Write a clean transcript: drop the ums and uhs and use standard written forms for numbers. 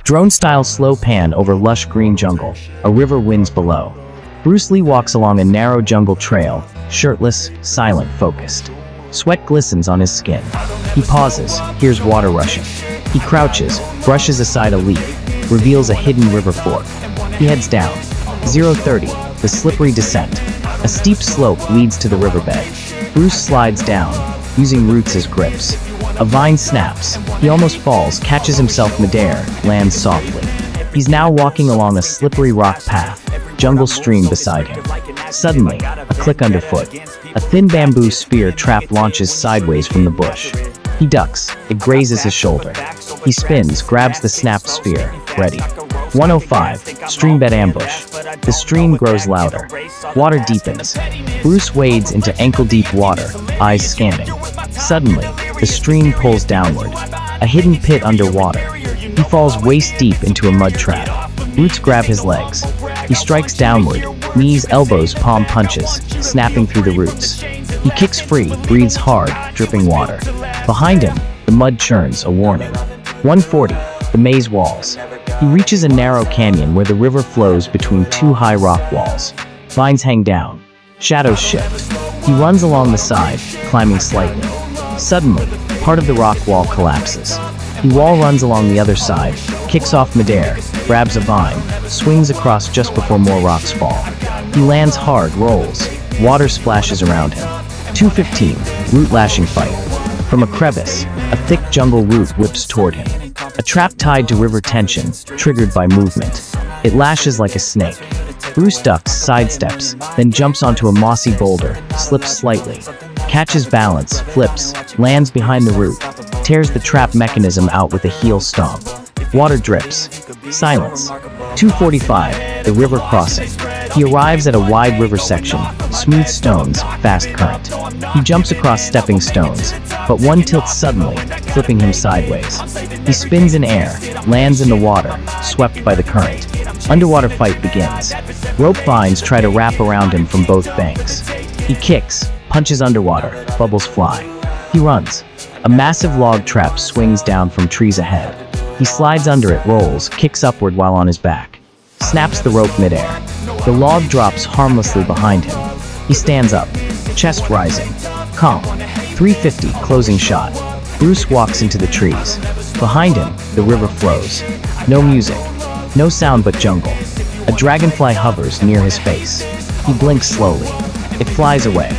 Drone-style slow pan over lush green jungle. A river winds below. Bruce Lee walks along a narrow jungle trail, shirtless, silent, focused. Sweat glistens on his skin. He pauses, hears water rushing. He crouches, brushes aside a leaf, reveals a hidden river fork. He heads down. 030, the slippery descent. A steep slope leads to the riverbed. Bruce slides down, using roots as grips. A vine snaps. He almost falls, catches himself midair, lands softly. He's now walking along a slippery rock path, jungle stream beside him. Suddenly, a click underfoot. A thin bamboo spear trap launches sideways from the bush. He ducks. It grazes his shoulder. He spins, grabs the snapped spear. Ready. 105, streambed ambush. The stream grows louder. Water deepens. Bruce wades into ankle-deep water, eyes scanning. Suddenly, the stream pulls downward. A hidden pit underwater. He falls waist-deep into a mud trap. Roots grab his legs. He strikes downward, knees, elbows, palm punches, snapping through the roots. He kicks free, breathes hard, dripping water. Behind him, the mud churns, a warning. 140, the maze walls. He reaches a narrow canyon where the river flows between two high rock walls. Vines hang down. Shadows shift. He runs along the side, climbing slightly. Suddenly, part of the rock wall collapses. He wall runs along the other side, kicks off midair, grabs a vine, swings across just before more rocks fall. He lands hard, rolls. Water splashes around him. 215, root lashing fight. From a crevice, a thick jungle root whips toward him. A trap tied to river tension, triggered by movement. It lashes like a snake. Bruce ducks, sidesteps, then jumps onto a mossy boulder, slips slightly. Catches balance, flips, lands behind the root, tears the trap mechanism out with a heel stomp. Water drips. Silence. 245, the river crossing. He arrives at a wide river section, smooth stones, fast current. He jumps across stepping stones, but one tilts suddenly, flipping him sideways. He spins in air, lands in the water, swept by the current. Underwater fight begins. Rope vines try to wrap around him from both banks. He kicks, punches underwater, bubbles fly. He runs. A massive log trap swings down from trees ahead. He slides under it, rolls, kicks upward while on his back. Snaps the rope midair. The log drops harmlessly behind him. He stands up, chest rising. Calm. 350, closing shot. Bruce walks into the trees. Behind him, the river flows. No music. No sound but jungle. A dragonfly hovers near his face. He blinks slowly. It flies away.